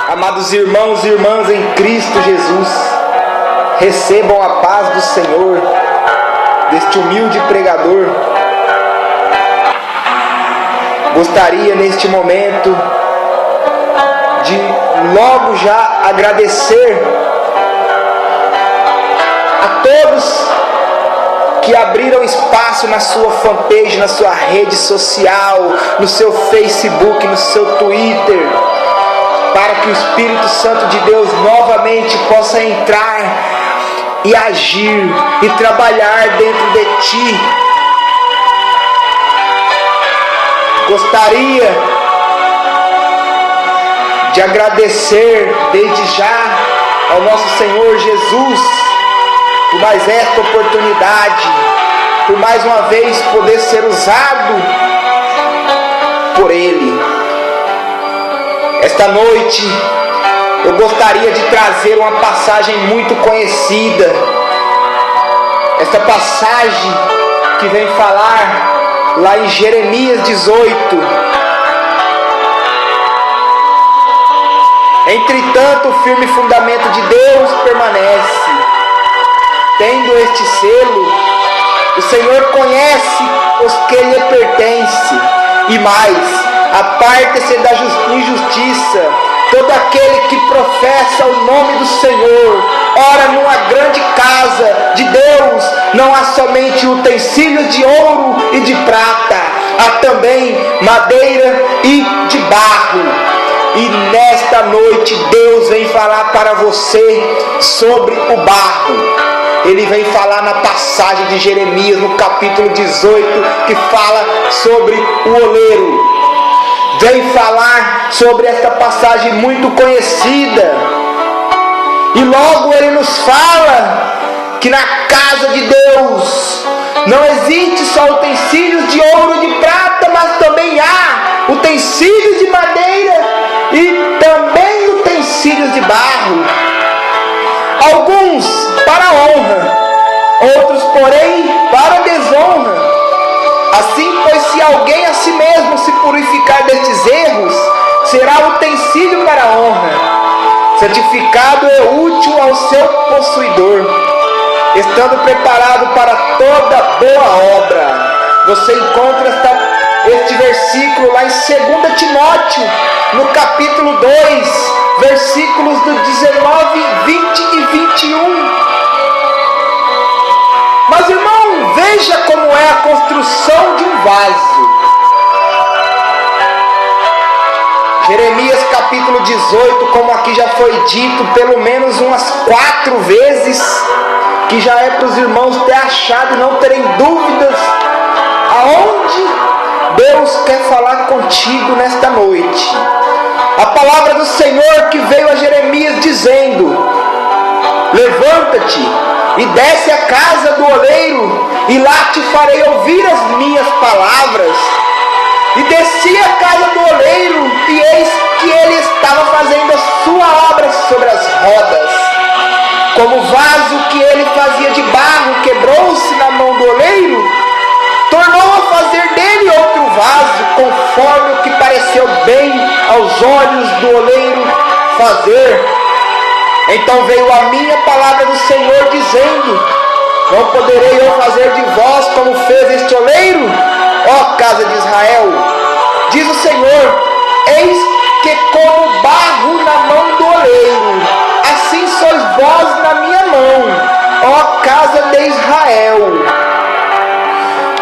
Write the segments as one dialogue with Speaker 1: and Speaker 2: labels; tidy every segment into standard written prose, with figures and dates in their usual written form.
Speaker 1: Amados irmãos e irmãs em Cristo Jesus, recebam a paz do Senhor, deste humilde pregador. Gostaria neste momento de logo já agradecer a todos que abriram espaço na sua fanpage, na sua rede social, no seu Facebook, no seu Twitter, para que o Espírito Santo de Deus novamente possa entrar e agir e trabalhar dentro de ti. Gostaria de agradecer desde já ao nosso Senhor Jesus por mais esta oportunidade, por mais uma vez poder ser usado por Ele. Esta noite eu gostaria de trazer uma passagem muito conhecida. Esta passagem que vem falar lá em Jeremias 18. Entretanto, o firme fundamento de Deus permanece. Tendo este selo, o Senhor conhece os que lhe pertencem, e mais, aparte-se da injustiça todo aquele que professa o nome do Senhor. Ora, numa grande casa de Deus não há somente utensílios de ouro e de prata, há também madeira e de barro. E nesta noite Deus vem falar para você sobre o barro. Ele vem falar na passagem de Jeremias, no capítulo 18, que fala sobre o oleiro. Vem falar sobre esta passagem muito conhecida. E logo ele nos fala que na casa de Deus não existe só utensílios de ouro e de prata, mas também há utensílios de madeira e também utensílios de barro. Alguns para honra, outros porém para desonra. Assim, pois, se alguém a si mesmo se purificar destes erros, será utensílio para a honra, santificado e útil ao seu possuidor, estando preparado para toda boa obra. Você encontra este versículo lá em 2 Timóteo, no capítulo 2, versículos do 19, 20 e 21. Mas, irmão, veja como é a construção de um vaso. Jeremias capítulo 18, como aqui já foi dito pelo menos umas 4 vezes, que já é para os irmãos ter achado e não terem dúvidas aonde Deus quer falar contigo nesta noite. A palavra do Senhor que veio a Jeremias dizendo: levanta-te e desce à casa do oleiro, e lá te farei ouvir as minhas palavras. E desci à casa do oleiro, e eis que ele estava fazendo a sua obra sobre as rodas. Como o vaso que ele fazia de barro quebrou-se na mão do oleiro, tornou a fazer dele outro vaso, conforme o que pareceu bem aos olhos do oleiro fazer. Então veio a minha palavra do Senhor dizendo: não poderei eu fazer de vós como fez este oleiro, ó casa de Israel? Diz o Senhor: eis que como barro na mão do oleiro, assim sois vós na minha mão, ó casa de Israel.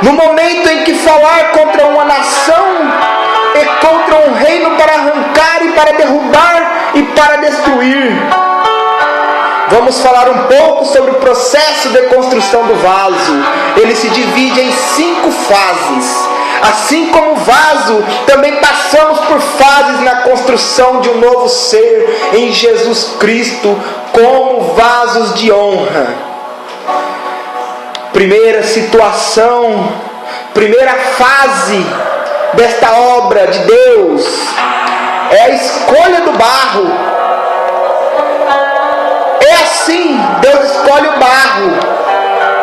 Speaker 1: No momento em que falar contra uma nação e contra um reino para arrancar e para derrubar e para destruir, vamos falar um pouco sobre o processo de construção do vaso. Ele se divide em 5 fases. Assim como o vaso, também passamos por fases na construção de um novo ser em Jesus Cristo, como vasos de honra. Primeira situação, primeira fase desta obra de Deus é a escolha do barro. É assim, Deus escolhe o barro.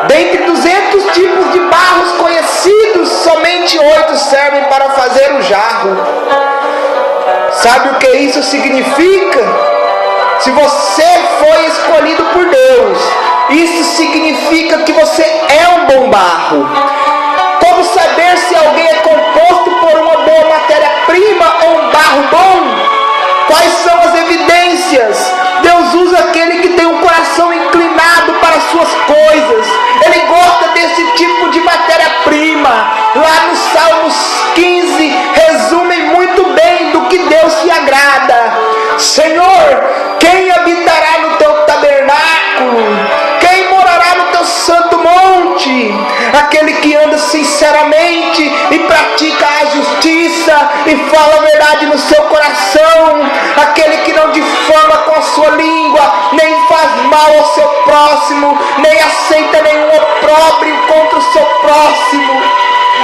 Speaker 1: Dentre 200 tipos de barros conhecidos, somente 8 servem para fazer o jarro. Sabe o que isso significa? Se você foi escolhido por Deus, isso significa que você é um bom barro. Como saber se alguém é composto por uma boa matéria-prima ou um barro bom? Quais são as evidências? Deus usa aquele que tem um coração inclinado para as suas coisas. Ele gosta desse tipo de matéria-prima. Lá no Salmos 15, resume muito bem do que Deus se agrada. Senhor, quem habitará no teu tabernáculo? Quem morará no teu santo monte? Aquele que anda sinceramente e pratica a justiça e fala a verdade no seu coração. Aquele que não difama com a sua língua, nem faz mal ao seu próximo, nem aceita nenhum opróbrio contra o seu próximo.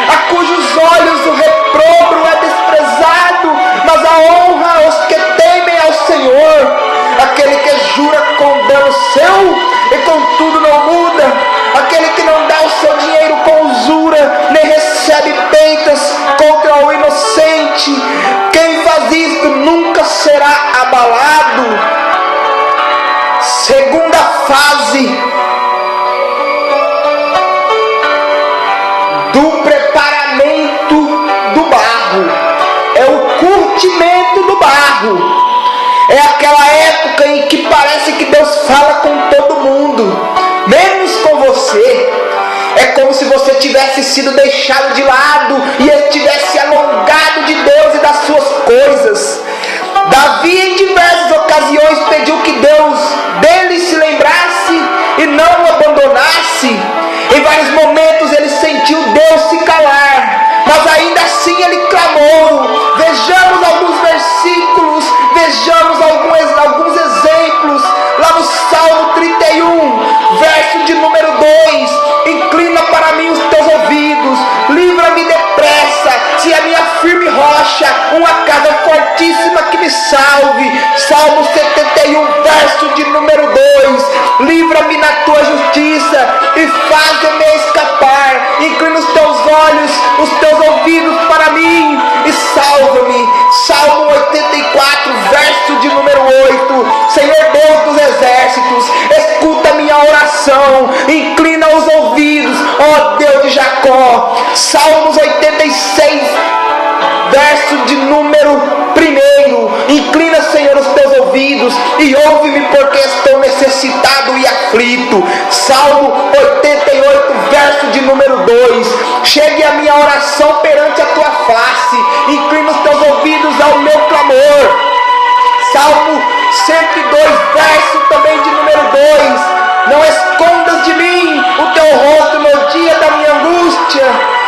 Speaker 1: A cujos olhos o reprobro é desprezado, mas a honra aos que temem ao Senhor. Aquele que jura com dano seu e contudo não muda. Aquele que não dá o seu dinheiro com usura, nem recebe peitas contra o inocente. Quem faz isto nunca será abalado. Segunda fase do preparamento do barro é o curtimento do barro. É aquela época em que parece que Deus fala com todo mundo, menos com você. É como se você tivesse sido deixado de lado e ele tivesse alongado de Deus e das suas coisas. Davi em diversas ocasiões pediu que Deus dele se lembrasse e não o abandonasse. Em vários momentos ele sentiu Deus se calar, mas ainda assim ele clamou. Vejamos alguns versículos, vejamos alguns exemplos. Lá no Salmo 31, verso de número 2: inclina para mim os teus ouvidos, livra-me depressa, se a minha firme rocha, uma casa fortíssima que me salve. Salmo 71, verso de número 2: livra-me na tua justiça e faz-me escapar. Inclina os teus olhos, os teus ouvidos para mim e salva-me. Salmo 84, verso de número 8: Senhor Deus dos exércitos, escuta minha oração, inclina os ouvidos, ó Deus de Jacó. Salmos 86, verso de número 1: inclina, Senhor, os teus ouvidos e ouve-me, porque estou necessitado e aflito. Salmo 88, verso de número 2: chegue a minha oração perante a tua face, inclina os teus ouvidos ao meu clamor. Salmo 102, verso também de número 2: não escondas de mim o teu rosto no dia da minha angústia,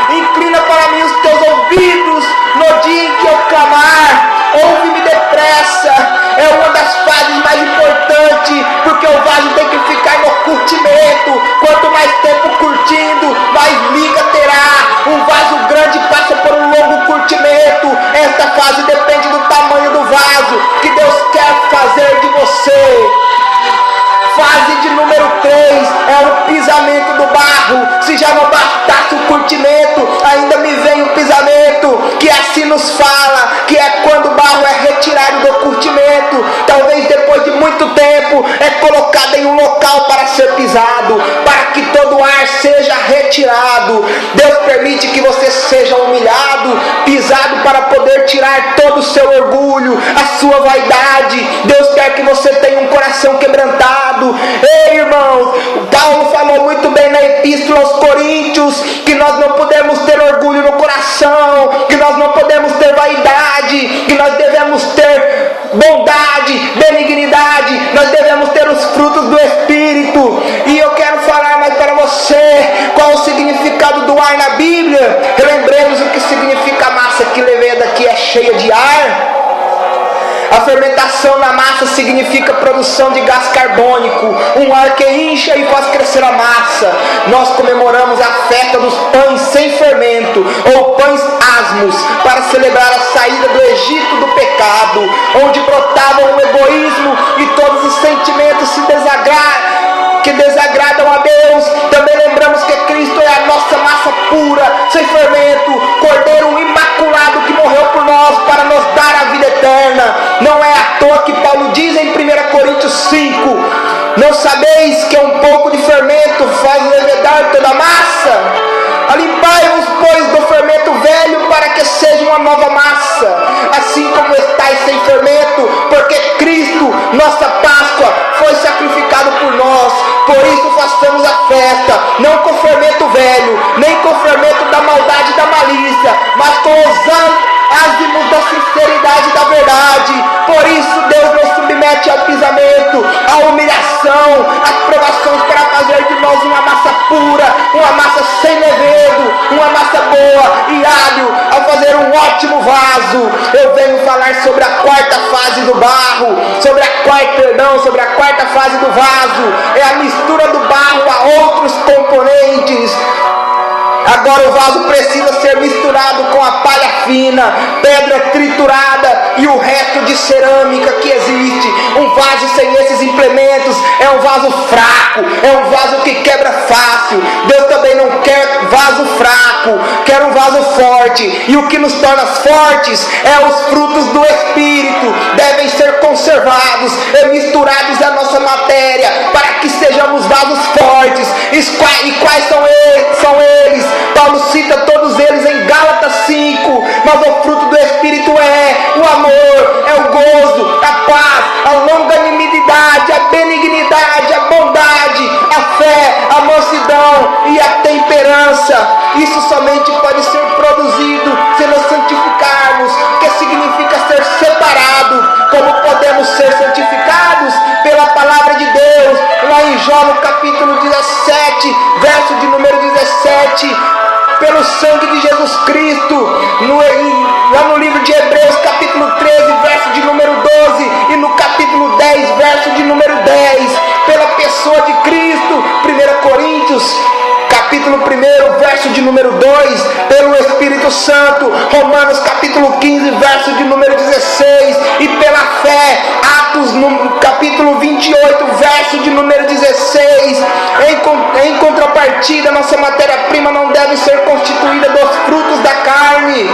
Speaker 1: inclina para mim os teus ouvidos no dia em que eu clamar, ouve-me depressa. É uma das fases mais importantes, porque o vaso tem que ficar no curtimento. Quanto mais tempo curtindo, mais liga terá. Um vaso grande passa por um longo curtimento. Esta fase depende do tamanho do vaso que Deus quer fazer de você. Fase de número 3 é o pisamento do barro. Se já não bastasse o curtimento, ainda me vem o pisamento, que assim nos fala, que é quando o barro é retirado do curtimento. Talvez depois de muito tempo é colocado em um local para ser pisado, para que todo o ar seja retirado. Deus permite que você seja humilhado, pisado, para poder tirar todo o seu orgulho, a sua vaidade. Deus quer que você tenha um coração quebrantado. Ei, irmãos, Paulo falou muito bem na Epístola aos Coríntios que nós não podemos ter orgulho no coração, que nós não podemos ter vaidade, que nós devemos ter bondade, benignidade, nós devemos ter os frutos do Espírito. E eu quero falar mais para você qual o significado do ar na Bíblia. Relembremos o que significa a massa que leveda, que é cheia de ar. A fermentação na massa significa produção de gás carbônico, um ar que incha e faz crescer a massa. Nós comemoramos a festa dos pães sem fermento, ou pães asmos, para celebrar a saída do Egito do pecado, onde brotavam o egoísmo e todos os sentimentos que desagradam a Deus. Também lembramos que Cristo é a nossa massa pura, sem fermento, Cordeiro imaculado que morreu por nós para nos dar a vida eterna. Não é à toa que Paulo diz em 1 Coríntios 5: não sabeis que um pouco de fermento faz levedar toda a massa? Alimpai-vos, pois, do fermento velho, para que seja uma nova massa, assim como estáis sem fermento, porque Cristo, nossa Páscoa, foi sacrificado por nós. Por isso façamos a festa, não com fermento velho, nem com fermento da maldade e da malícia, mas com os ázimos da sinceridade e da verdade. Por isso Deus nos submete ao pisamento, à humilhação, às provações, para fazer de nós uma massa pura, uma massa sem levedo, uma massa boa e hábil, ao fazer um ótimo vaso. Eu venho falar sobre a quarta fase do barro, sobre a quarta fase do vaso. É a mistura do barro a outros componentes. Agora o vaso precisa ser misturado com a palha fina, pedra triturada e o resto de cerâmica que existe. Um vaso sem esses implementos é um vaso fraco, é um vaso que quebra fácil. Deus também não quer vaso fraco, quer um vaso forte. E o que nos torna fortes é os frutos do Espírito. Devem ser conservados e misturados à nossa matéria, para que sejamos vasos fortes. E quais são eles? Paulo cita todos eles em Gálatas 5, mas o fruto do Espírito é o amor, é o gozo, a paz, a longanimidade, a benignidade, a bondade, a fé, a mansidão e a temperança. Isso somente pode ser produzido se nos santificarmos, que significa ser separado. Como podemos ser santificados? Pela palavra de Deus, lá em Jó no capítulo 17, verso de número 17, pelo sangue de Jesus Cristo, lá no livro de Hebreus capítulo 13, verso de número 12, e no capítulo 10, verso de número 10, pela pessoa de Cristo, 1 Coríntios capítulo 1, verso de número 2, pelo Espírito Santo, Romanos capítulo 15, verso de número 16, e pela fé, Atos no capítulo 28, verso de número 16. Em contrapartida, nossa matéria-prima não deve ser constituída dos frutos da carne,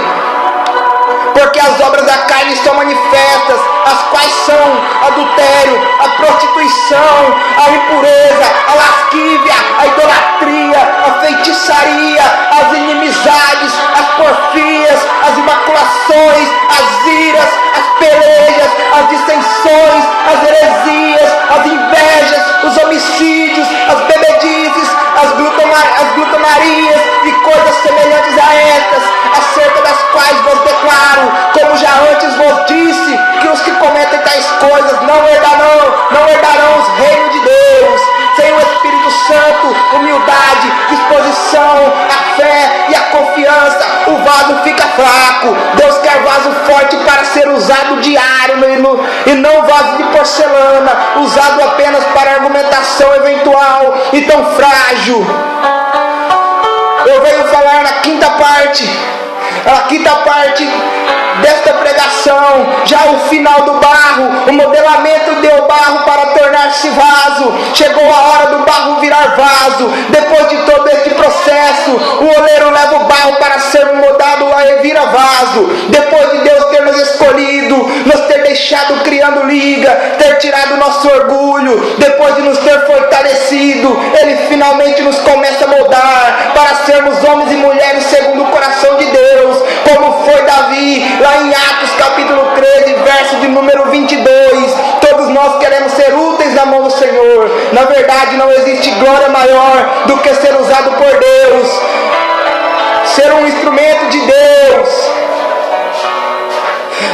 Speaker 1: porque as obras da carne são manifestas, as quais são adultério, a prostituição, a impureza, a lascívia, a idolatria, a feitiçaria, as inimizades, as porfias, as imaculações, as iras, as pelejas, as dissensões, as heresias, as invejas, os homicídios, as bebedices, as glutonarias e coisas semelhantes a estas, acerca das quais vos declaro, como já antes vos disse, que os que cometem tais coisas não herdarão os reinos de Deus. Sem o Espírito Santo, humildade, disposição, a fé e a confiança, o vaso fica fraco. Deus quer vaso forte para ser usado diário e não vaso de porcelana, usado apenas para argumentação eventual e tão frágil. Eu venho falar na quinta parte desta pregação, já o final do barro, o modelamento deu barro para tornar-se vaso. Chegou a hora do barro virar vaso. Depois de todo este processo, o oleiro leva o barro para ser moldado e vira vaso. Depois de Deus ter nos escolhido, nos ter deixado criando liga, ter tirado nosso orgulho, depois de nos ter fortalecido, Ele finalmente nos começa a moldar para sermos homens e mulheres segundo o coração de Deus, como foi Davi, lá em Atos capítulo 13, verso de número 22. Todos nós queremos ser úteis na mão do Senhor. Na verdade, não existe glória maior do que ser usado por Deus, ser um instrumento de Deus.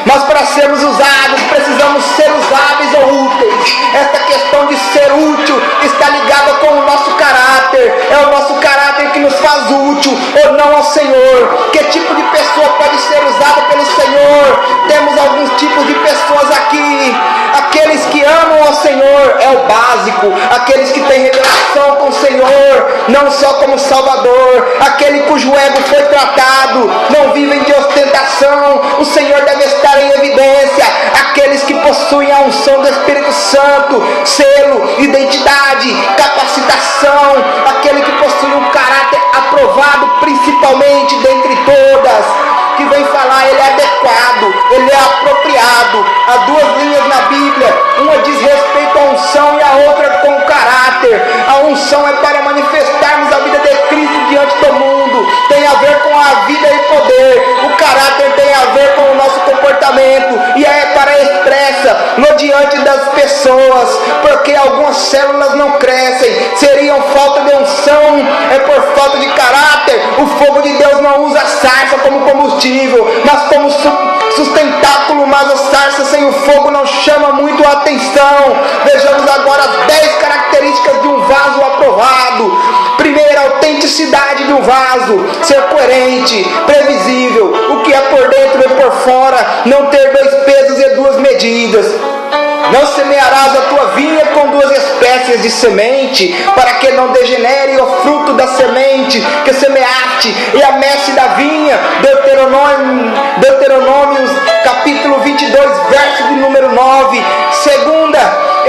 Speaker 1: Mas para sermos usados, precisamos ser usáveis ou úteis. Esta questão de ser útil está ligada com o nosso caráter. É o nosso caráter que nos faz útil ou não ao Senhor. Que tipo de pessoa pode ser usada pelo Senhor? Temos alguns tipos de pessoas aqui. Aqueles que amam ao Senhor, é o básico. Aqueles que têm revelação com o Senhor, não só como Salvador. Aquele cujo ego foi tratado, não vivem de ostentação. O Senhor deve estar em evidência. Aqueles que possuem a unção do Espírito Santo, selo, identidade, capacitação. Aquele que possui um caráter aprovado, principalmente dentre todas, que vem falar, ele é adequado, ele é apropriado. Há duas linhas na Bíblia, uma diz respeito à unção e a outra com o caráter. A unção é para manifestarmos a vida de Cristo diante do mundo, tem a ver com a vida e poder. O caráter tem a ver com o nosso comportamento e é para a expressa no diante das pessoas, porque algumas células não crescem, seriam falta de unção, é por falta de caráter. O fogo de Deus não usa a sarça como combustível, mas como sustentáculo, mas a sarça sem o fogo não chama muito a atenção. Vejamos agora as 10 características de um vaso aprovado. Primeiro, a autenticidade de um vaso, ser coerente, previsível, o que é por dentro e por fora, não ter 2 pesos e 2 medidas. Não semearás a tua vinha com 2 espécies de semente, para que não degenere o fruto da semente que semeaste, e a messe da vinha. Deuteronômio capítulo 22, verso de número 9. Segunda,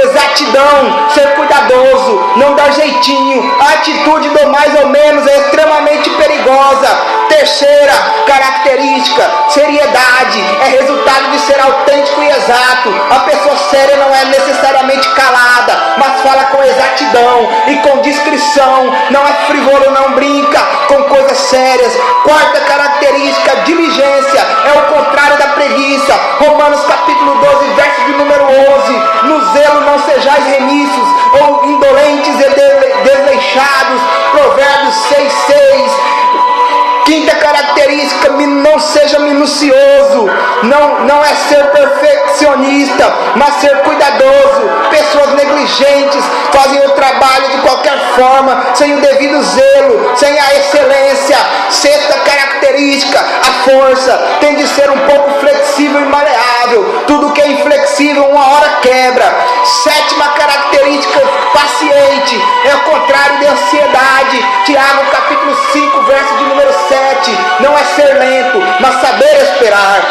Speaker 1: exatidão, ser cuidadoso, não dar jeitinho. A atitude do mais ou menos é extremamente perigosa. Terceira característica, seriedade, é resultado de ser autêntico e exato. A pessoa séria não é necessariamente calada, mas fala com exatidão e com discrição. Não é frívolo, não brinca com coisas sérias. Quarta característica, diligência, é o contrário da preguiça. Romanos capítulo 12, verso de número 11. No zelo não sejais remisso ou indolentes e desleixados. Provérbios 6:6. Quinta característica, não seja minucioso, não é ser perfeccionista, mas ser cuidadoso. Pessoas negligentes fazem o trabalho de qualquer forma, sem o devido zelo, sem a excelência. Sexta característica, a força, tem de ser um pouco flexível e maleável. Tudo que é inflexível uma hora quebra. Sétima característica, paciente, é o contrário de ansiedade. Tiago capítulo 5, verso de número 7. Não é ser lento, mas saber esperar.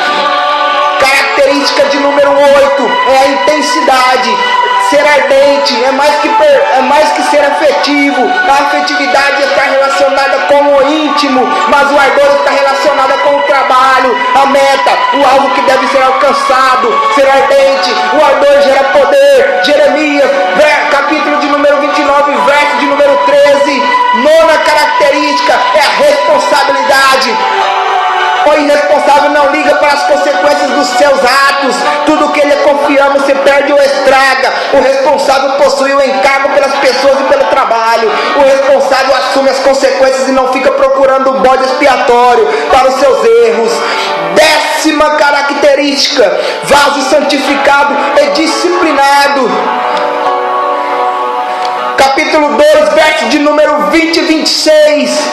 Speaker 1: Característica de número 8 é a intensidade. Ser ardente é mais que ser afetivo. A afetividade está relacionada com o íntimo, mas o ardor está relacionado com o trabalho, a meta, o alvo que deve ser alcançado. Ser ardente, o ardor gera poder. Jeremias, capítulo de número 29, verso de número 13. Nona característica é a responsabilidade. O irresponsável não liga para as consequências dos seus atos. Tudo que lhe confiamos se perde ou estraga. O responsável possui o encargo pelas pessoas e pelo trabalho. O responsável assume as consequências e não fica procurando o bode expiatório para os seus erros. Décima característica, vaso santificado e disciplinado. Capítulo 2, verso de número 20 e 26.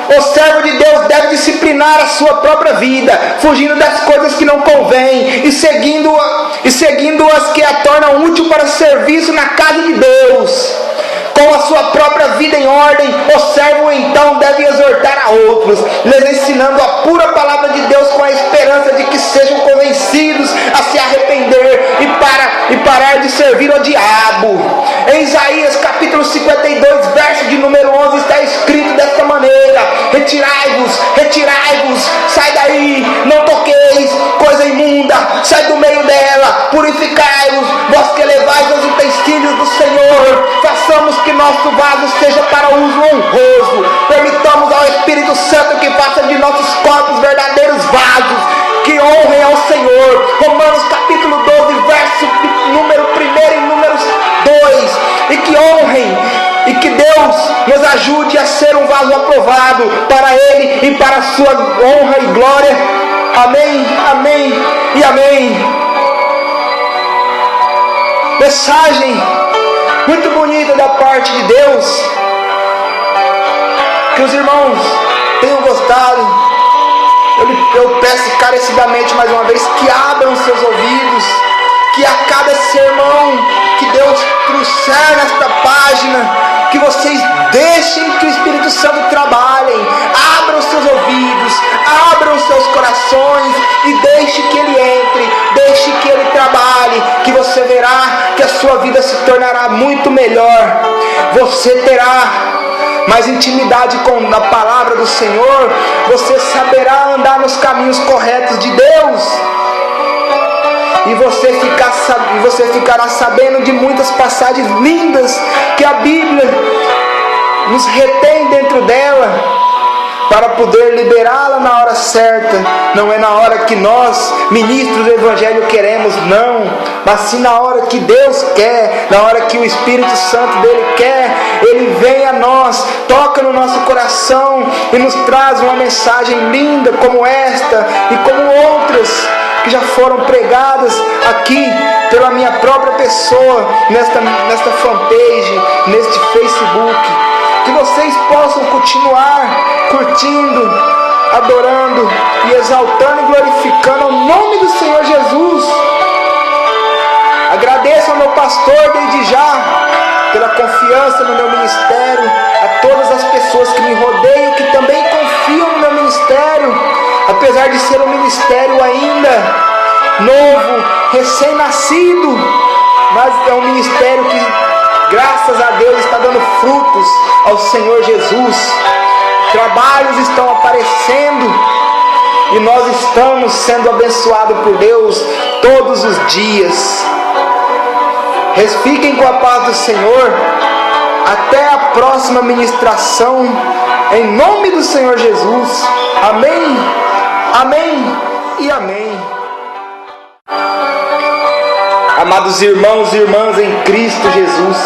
Speaker 1: O servo de Deus deve disciplinar a sua própria vida, fugindo das coisas que não convêm e seguindo as que a tornam útil para o serviço na casa de Deus. Com a sua própria vida em ordem, o servo então deve exortar a outros, lhes ensinando a pura palavra de Deus, com a esperança de que sejam convencidos a se arrepender e parar de servir ao diabo. Em Isaías capítulo 52, verso de número 11, está escrito desta maneira: retirai-vos, sai daí, não toqueis coisa imunda, sai do meio dela, purificai-vos, vós que levais os utensílios do Senhor. Façamos que nosso vaso seja para uso honroso. Permitamos ao Espírito Santo que faça de nossos corpos verdadeiros vasos, que honrem ao Senhor. Romanos capítulo 12, verso número 1 e número 2. E que honrem, e que Deus nos ajude a ser um vaso aprovado para Ele e para a sua honra e glória. Amém, amém e amém. Mensagem muito bonita da parte de Deus, que os irmãos tenham gostado. Eu peço encarecidamente mais uma vez que abram seus ouvidos, que a cada sermão que Deus trouxer nesta página, que vocês deixem que o Espírito Santo trabalhe. Abram seus ouvidos, abram seus corações e deixe que Ele entre, deixe que Ele trabalhe, que você verá que a sua vida se tornará muito melhor. Você terá mais intimidade com a palavra do Senhor, você saberá andar nos caminhos corretos de Deus. E você ficará sabendo de muitas passagens lindas que a Bíblia nos retém dentro dela, para poder liberá-la na hora certa. Não é na hora que nós, ministros do Evangelho, queremos, não, mas sim na hora que Deus quer, na hora que o Espírito Santo dele quer. Ele vem a nós, toca no nosso coração e nos traz uma mensagem linda como esta e como outras que já foram pregadas aqui pela minha própria pessoa, nesta fanpage, neste Facebook. Que vocês possam continuar curtindo, adorando e exaltando e glorificando o nome do Senhor Jesus. Agradeço ao meu pastor desde já pela confiança no meu ministério, a todas as pessoas que me rodeiam, que também confiam no meu ministério, apesar de ser um ministério ainda novo, recém-nascido, mas é um ministério que, graças a Deus, está dando frutos ao Senhor Jesus. Trabalhos estão aparecendo e nós estamos sendo abençoados por Deus todos os dias. Fiquem com a paz do Senhor. Até a próxima ministração, em nome do Senhor Jesus. Amém, amém e amém. Amados irmãos e irmãs em Cristo Jesus,